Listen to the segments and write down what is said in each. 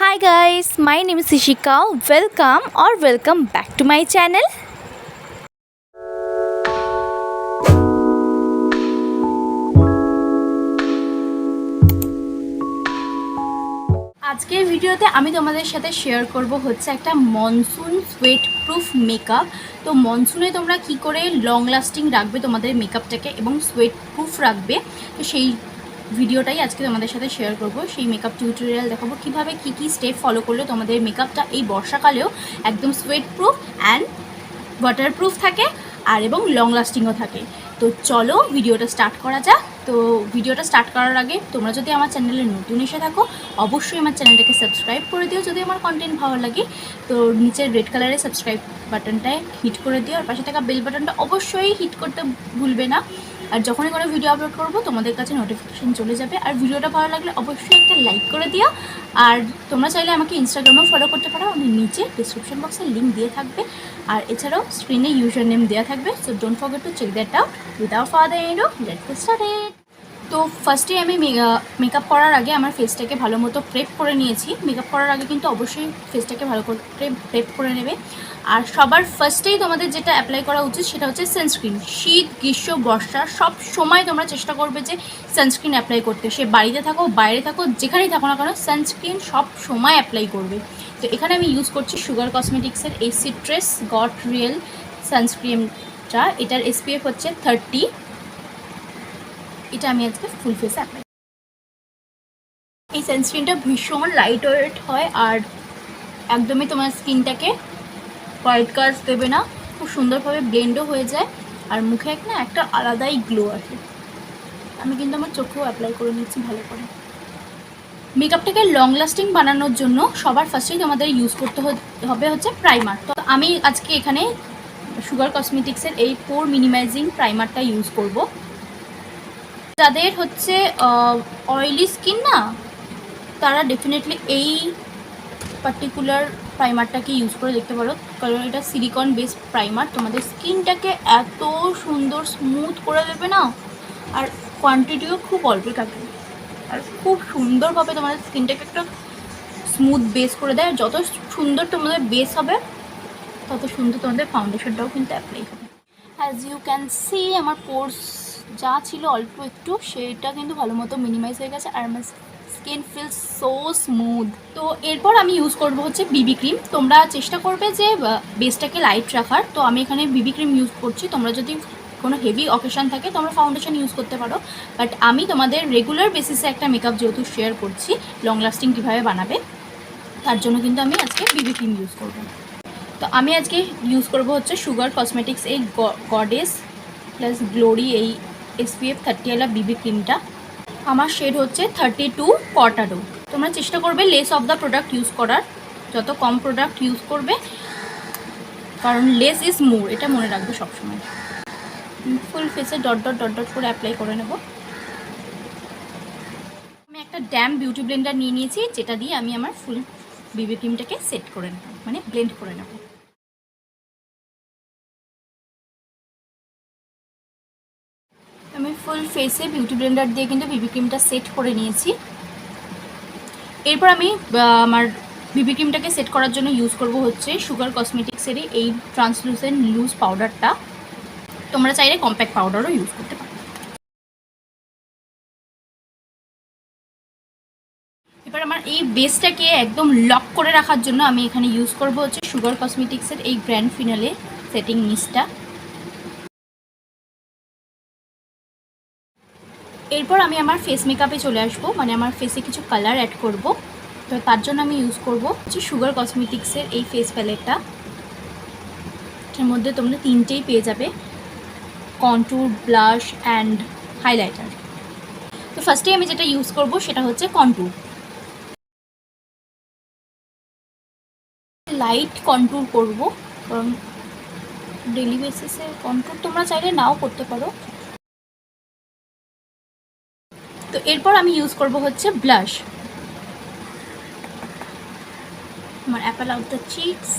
Hi guys, my name is Shishika. Welcome back to my channel. আজকের ভিডিওতে আমি তোমাদের সাথে শেয়ার করব হচ্ছে একটা মনসুন সোয়েট প্রুফ মেকআপ। তো মনসুনে তোমরা কি করে লং লাস্টিং রাখবে তোমাদের মেকআপটাকে এবং সোয়েট প্রুফ রাখবে, তো সেই ভিডিওটাই আজকে তোমাদের সাথে শেয়ার করব। সেই মেকআপ টিউটোরিয়াল দেখাবো কিভাবে কি স্টেপ ফলো করলে তোমাদের মেকআপটা এই বর্ষাকালেও একদম সোয়েট প্রুফ অ্যান্ড ওয়াটারপ্রুফ থাকে আর এবং লং লাস্টিংও থাকে। তো চলো ভিডিওটা স্টার্ট করা যাক। তো ভিডিওটা স্টার্ট করার আগে তোমরা যদি আমার চ্যানেলে নতুন এসে থাকো অবশ্যই আমার চ্যানেলটাকে সাবস্ক্রাইব করে দিও যদি আমার কন্টেন্ট ভালো লাগে। তো নিচের রেড কালারের সাবস্ক্রাইব বাটনটায় হিট করে দিও আর পাশে থাকা বেল বাটনটা অবশ্যই হিট করতে ভুলবে না। আর যখনই কোনো ভিডিও আপলোড করবো তোমাদের কাছে নোটিফিকেশান চলে যাবে। আর ভিডিওটা ভালো লাগলে অবশ্যই একটা লাইক করে দিও। আর তোমরা চাইলে আমাকে ইনস্টাগ্রামেও ফলো করতে পারো, আমি নিচে ডিসক্রিপশন বক্সে লিঙ্ক দিয়ে থাকবে আর এছাড়াও স্ক্রিনে ইউজার নেম দেওয়া থাকবে। So don't forget to check that out. Without further ado let's get started. তো ফার্স্টে আমি মেকআপ করার আগে আমার ফেসটাকে ভালো মতো প্রেপ করে নিয়েছি। মেকআপ করার আগে কিন্তু অবশ্যই ফেসটাকে ভালো করে প্রেপ করে নেবে। আর সবার ফার্স্টেই তোমাদের যেটা অ্যাপ্লাই করা উচিত সেটা হচ্ছে সানস্ক্রিন। শীত গ্রীষ্ম বর্ষা সব সময় তোমরা চেষ্টা করবে যে সানস্ক্রিন অ্যাপ্লাই করতে। সে বাড়িতে থাকো বাইরে থাকো যেখানেই থাকো না কেন সানস্ক্রিন সব সময় অ্যাপ্লাই করবে। তো এখানে আমি ইউজ করছি সুগার কসমেটিক্সের এই সিট্রাস গট রিয়েল সানস্ক্রিনটা। এটার SPF হচ্ছে 30। এটা আমি আজকে ফুল ফেসে অ্যাপ্লাই। এই সানস্ক্রিনটা ভীষণ লাইট ওয়েট হয় আর একদমই তোমার স্কিনটাকে হোয়াইট কাজ দেবে না, খুব সুন্দরভাবে ব্লেন্ডও হয়ে যায় আর মুখে একটা আলাদাই গ্লো আসে। আমি কিন্তু আমার চোখেও অ্যাপ্লাই করে নিচ্ছি ভালো করে। মেকআপটাকে লং লাস্টিং বানানোর জন্য সবার ফার্স্টেই তোমাদের ইউজ করতে হবে হচ্ছে প্রাইমার। তো আমি আজকে এখানে সুগার কসমেটিক্সের এই পোর মিনিমাইজিং প্রাইমারটা ইউজ করব। যাদের হচ্ছে অয়েলি স্কিন না, তারা ডেফিনেটলি এই পার্টিকুলার প্রাইমারটাকে ইউজ করে দেখতে পারো, কারণ এটা সিলিকন বেস প্রাইমার। তোমাদের স্কিনটাকে এত সুন্দর স্মুথ করে দেবে না, আর কোয়ান্টিটিও খুব অল্প থাকে আর খুব সুন্দরভাবে তোমাদের স্কিনটাকে একটা স্মুথ বেস করে দেয়। যত সুন্দর তোমাদের বেস হবে তত সুন্দর তোমাদের ফাউন্ডেশনটাও কিন্তু অ্যাপ্লাই হবে। অ্যাজ ইউ ক্যান সি আমার পোর্স যা ছিল অল্প একটু সেটা কিন্তু ভালো মতো মিনিমাইজ হয়ে গেছে আর আমার স্কিন ফিল সো স্মুথ। তো এরপর আমি ইউজ করবো হচ্ছে বিবি ক্রিম। তোমরা চেষ্টা করবে যে বেসটাকে লাইট রাখার। তো আমি এখানে বিবি ক্রিম ইউজ করছি। তোমরা যদি কোনো হেভি অকেশান থাকে তোমরা ফাউন্ডেশন ইউজ করতে পারো, বাট আমি তোমাদের রেগুলার বেসিসে একটা মেকআপ যেহেতু শেয়ার করছি লং লাস্টিং কীভাবে বানাবে, তার জন্য কিন্তু আমি আজকে বিবি ক্রিম ইউজ করব। তো আমি আজকে ইউজ করব হচ্ছে সুগার কসমেটিক্স এই গডেস প্লাস গ্লোরি এই SPF 30 वाला বিবি ক্রিমটা। আমার শেড হচ্ছে 32 কটাডো। তোমরা চেষ্টা করবে less of the product use করার, যত কম প্রোডাক্ট ইউজ করবে, কারণ লেস ইজ মোর, এটা মনে রাখবে সবসময়। ফুল ফেসে ডট ডট ডট ডট করে অ্যাপ্লাই করে নেব। আমি একটা ড্যাম বিউটি ব্লেন্ডার নিয়ে নিয়েছি, যেটা দিয়ে আমি আমার ফুল বিবি ক্রিমটাকে সেট করে নেব, মানে ব্লেন্ড করে নেব। আমি ফুল ফেসে বিউটি ব্লেন্ডার দিয়ে কিন্তু বিবি ক্রিমটা সেট করে নিয়েছি। এরপর আমি আমার বিবি ক্রিমটাকে সেট করার জন্য ইউজ করব হচ্ছে সুগার কসমেটিক্সেরই এই ট্রান্সলুসেন্ট লুজ পাউডারটা। তোমরা চাইলে কম্প্যাক্ট পাউডারও ইউজ করতে পারো। এবার আমার এই বেসটাকে একদম লক করে রাখার জন্য আমি এখানে ইউজ করব হচ্ছে সুগার কসমেটিক্সের এই গ্র্যান্ড ফিনালে সেটিং মিস্টটা। এরপর আমি আমার ফেস মেকআপে চলে আসবো, মানে আমার ফেসে কিছু কালার অ্যাড করব। তো তার জন্য আমি ইউজ করব হচ্ছে সুগার কসমেটিক্সের এই ফেস প্যালেটটা। এর মধ্যে তোমরা তিনটেই পেয়ে যাবে, কন্ট্যুর, ব্লাশ অ্যান্ড হাইলাইটার। তো ফার্স্টে আমি যেটা ইউজ করব সেটা হচ্ছে কন্ট্যুর। লাইট কন্ট্যুর করব, কারণ ডেলি বেসিসে কন্ট্যুর তোমরা চাইলে নাও করতে পারো। তো এরপর আমি ইউজ করব হচ্ছে ব্লাশ। আমার apple out the cheeks,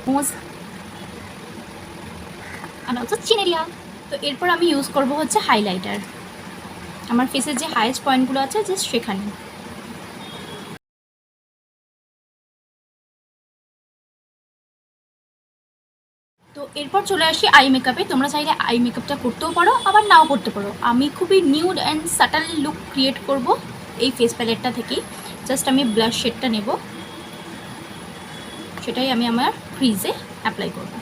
nose and also chin area। তো এরপর আমি ইউজ করব হচ্ছে হাইলাইটার। আমার ফেসের যে হাইয়েস্ট পয়েন্টগুলো আছে জাস্ট সেখানে। তো এরপর চলে আসি আই মেকআপে। তোমরা চাইলে আই মেকআপটা করতেও পারো, আবার নাও করতে পারো। আমি খুবই nude and subtle look create করব এই ফেস প্যালেটটা থেকেই। জাস্ট আমি ব্লাশ শেডটা নেব, সেটাই আমি আমার ক্রিজে অ্যাপ্লাই করব।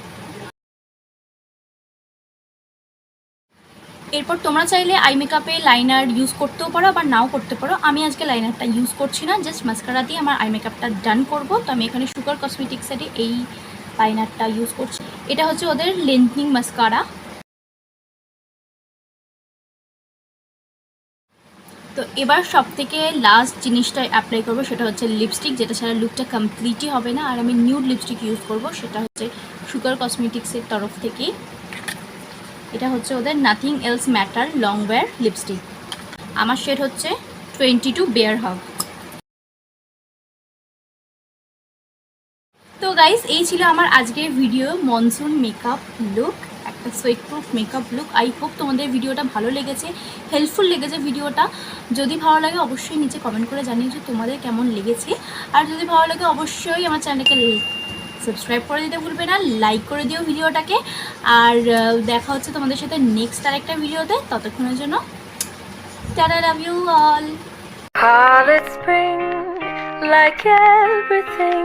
এরপর তোমরা চাইলে আই মেকআপে লাইনার ইউজ করতেও পারো, আবার নাও করতে পারো। আমি আজকে লাইনারটা ইউজ করছি না, জাস্ট মাস্কারা দিয়ে আমার আই মেকআপটা ডান করব। তো আমি এখানে সুগার কসমেটিক্সের এই লাইনারটা ইউজ করছি। এটা হচ্ছে ওদের লেন্থনিং মাস্কারা। তো এবার সব থেকে লাস্ট জিনিসটা অ্যাপ্লাই করবো, সেটা হচ্ছে লিপস্টিক, যেটা ছাড়া লুকটা কমপ্লিটই হবে না। আর আমি নিউড লিপস্টিক ইউজ করব, সেটা হচ্ছে সুগার কসমেটিক্সের তরফ থেকে। এটা হচ্ছে ওদের নাথিং এলস ম্যাটার লংওয়্যার লিপস্টিক। আমার শেড হচ্ছে 22 বেয়ার হাগ। তো গাইস, এই ছিল আমার আজকের ভিডিও, মনসুন মেকআপ লুক, একটা সোয়েটপ্রুফ মেকআপ লুক। আই হোপ তোমাদের ভিডিওটা ভালো লেগেছে, হেল্পফুল লেগেছে ভিডিওটা। যদি ভালো লাগে অবশ্যই নিচে কমেন্ট করে জানিয়ে যে তোমাদের কেমন লেগেছে। আর যদি ভালো লাগে অবশ্যই আমার চ্যানেলকে সাবস্ক্রাইব করে দিতে ভুলবে না, লাইক করে দিও ভিডিওটাকে। আর দেখা হচ্ছে তোমাদের সাথে নেক্সট আরেকটা ভিডিওতে। ততক্ষণের জন্য tata, love you all. Call it spring, like everything